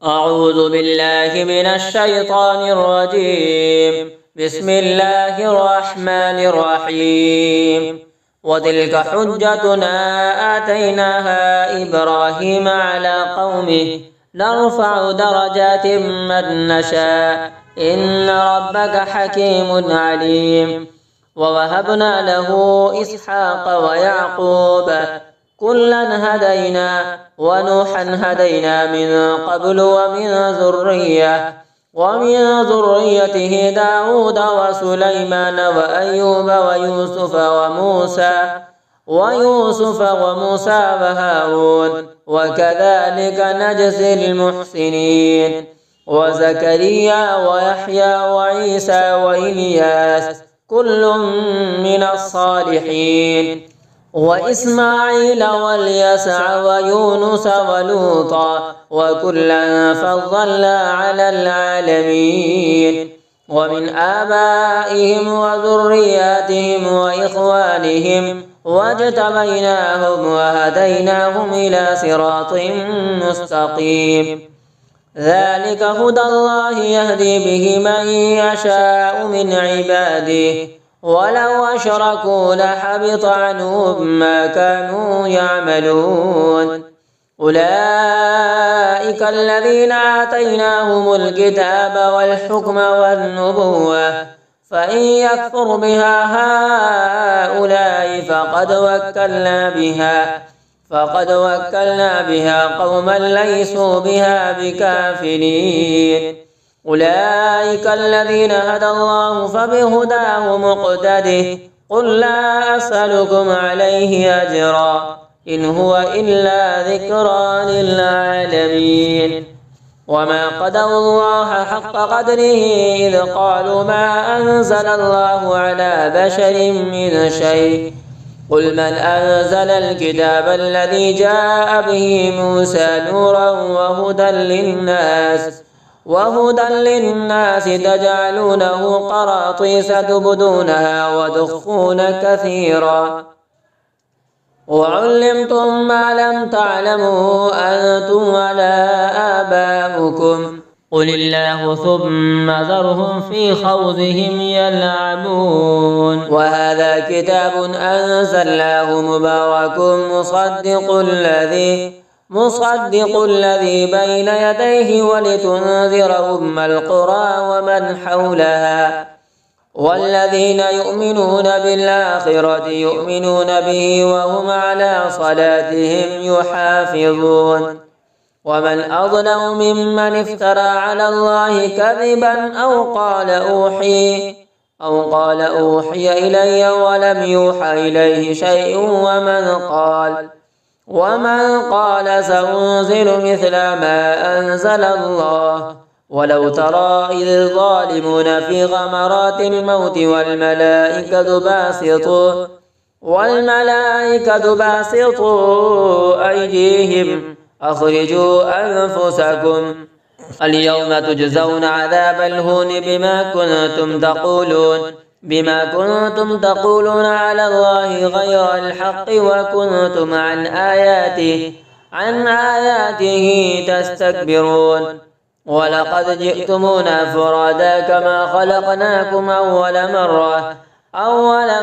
أعوذ بالله من الشيطان الرجيم. بسم الله الرحمن الرحيم. وتلك حجتنا آتيناها إبراهيم على قومه نرفع درجات من نشاء إن ربك حكيم عليم. ووهبنا له إسحاق ويعقوب كلا هدينا ونوحا هدينا من قبل ومن ذريته داود وسليمان وأيوب ويوسف وموسى وهارون وكذلك نجزي المحسنين. وزكريا ويحيى وعيسى وإلياس كل من الصالحين. وإسماعيل واليسع ويونس ولوطا وكلا فضلنا على العالمين. ومن آبائهم وذرياتهم وإخوانهم واجتبيناهم وهديناهم إلى صراط مستقيم. ذلك هدى الله يهدي به من يشاء من عباده ولو أشركوا لحبط عنهم ما كانوا يعملون. أولئك الذين آتيناهم الكتاب والحكم والنبوة فإن يكفر بها هؤلاء فقد وكلنا بها قوما ليسوا بها بكافرين. أولئك الذين هدى الله فبهداه مقتده. قل لا أسألكم عليه أجرا إن هو إلا ذكرى للعالمين. وما قدروا الله حق قدره إذ قالوا ما أنزل الله على بشر من شيء. قل من أنزل الكتاب الذي جاء به موسى نورا وهدى للناس تجعلونه قراطيس تبدونها وتخفون كثيرا وعلمتم ما لم تعلموا أنتم ولا آباؤكم قل الله ثم ذرهم في خوضهم يلعبون. وهذا كتاب أنزلناه مبارك مصدق الذي بين يديه ولتنذر أم القرى ومن حولها. والذين يؤمنون بالآخرة يؤمنون به وهم على صلاتهم يحافظون. ومن أظلم ممن افترى على الله كذبا أو قال أوحي إلي ولم يوحى إليه شيء ومن قال سأنزل مثل ما أنزل الله. ولو ترى إذ الظالمون في غمرات الموت والملائكة باسطوا أيديهم أخرجوا أنفسكم اليوم تجزون عذاب الهون بما كنتم تقولون على الله غير الحق وكنتم عن آياته تستكبرون. ولقد جئتمونا فرادا كما خلقناكم أول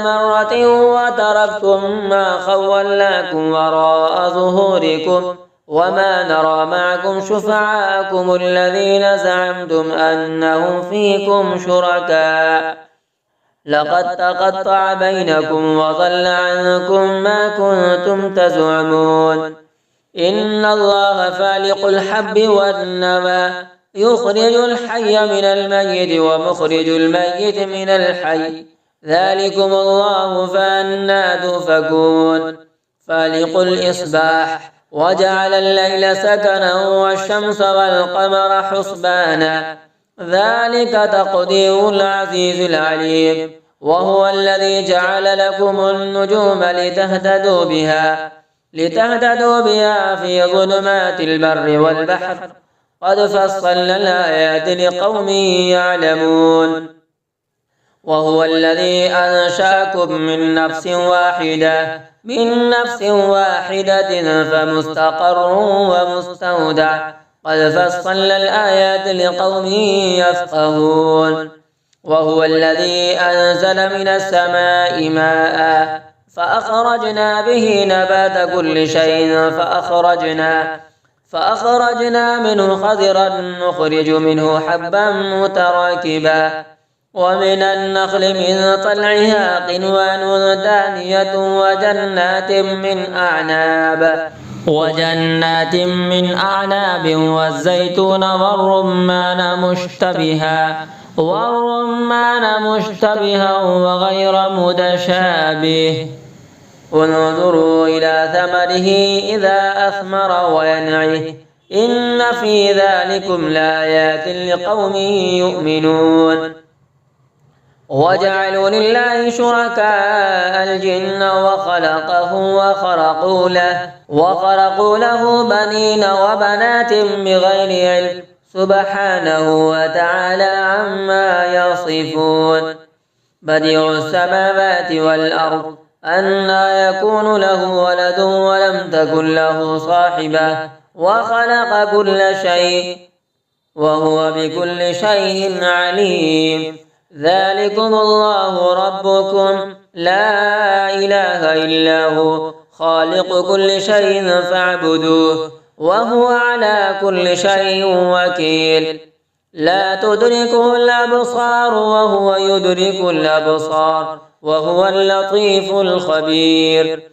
مرة وتركتم ما خولناكم وراء ظهوركم وما نرى معكم شفعاءكم الذين زعمتم أنهم فيكم شركاء لقد تقطع بينكم وضل عنكم ما كنتم تزعمون. إن الله فالق الحب والنوى يخرج الحي من الميت ومخرج الميت من الحي ذلكم الله فأنى تؤفكون. فالق الإصباح وجعل الليل سكنا والشمس والقمر حسبانا ذلك تقدير العزيز العليم. وهو الذي جعل لكم النجوم لتهتدوا بها في ظلمات البر والبحر قد فصلنا الآيات لقوم يعلمون. وهو الذي أنشأكم من نفس واحدة فمستقر ومستودع قد فصلنا الآيات لقوم يفقهون وهو الذي أنزل من السماء ماء فأخرجنا به نبات كل شيء فأخرجنا منه خضرا نخرج منه حبا متراكبا ومن النخل من طلعها قنوان دانية وجنات من أعناب والزيتون والرمان مشتبها وغير متشابه انظروا إلى ثمره إذا أثمر وينعه إن في ذلكم لآيات لقوم يؤمنون وجعلوا لله شركاء الجن وخلقوا له بنين وبنات بغير علم سبحانه وتعالى عما يصفون بديع السماوات والأرض أنى يكون له ولد ولم تكن له صاحبة وخلق كل شيء وهو بكل شيء عليم ذلكم الله ربكم لا إله إلا هو خالق كل شيء فاعبدوه وهو على كل شيء وكيل لا تدركه الأبصار وهو يدرك الأبصار وهو اللطيف الخبير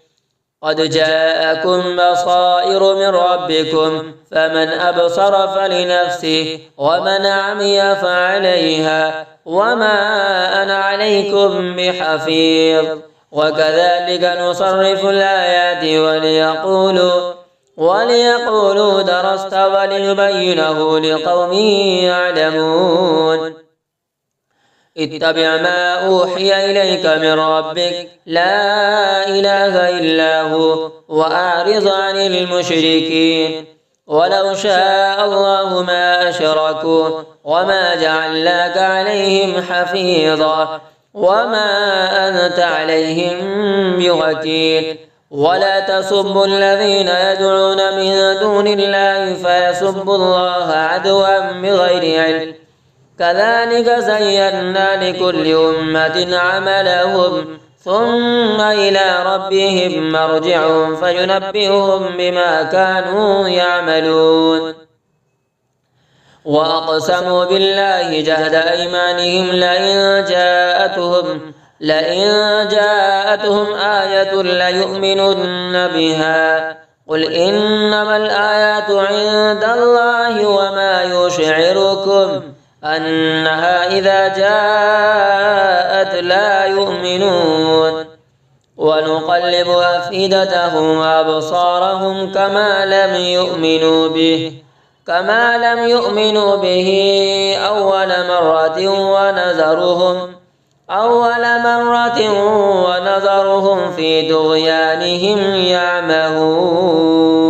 قد جاءكم بصائر من ربكم فمن أبصر فلنفسه ومن عمي فعليها وما أنا عليكم بحفيظ وكذلك نصرف الآيات وليقولوا درست ولنبينه لقوم يعلمون اتبع ما أوحي إليك من ربك لا إله إلا هو وأعرض عن المشركين ولو شاء الله ما أشركوا وما جعلناك عليهم حفيظا وما أنت عليهم بوكيل ولا تسبوا الذين يدعون من دون الله فيسبوا الله عدوا بغير علم كذلك زينا لكل أمة عملهم ثم إلى ربهم مرجعهم فينبئهم بما كانوا يعملون وأقسموا بالله جهد أيمانهم لئن جاءتهم آية ليؤمنن بها قل إنما الآيات عند الله وما يشعركم أنها إذا جاءت لا يؤمنون ونقلب أفئدتهم وأبصارهم كما لم يؤمنوا به أول مرة ونذرهم في طغيانهم يعمهون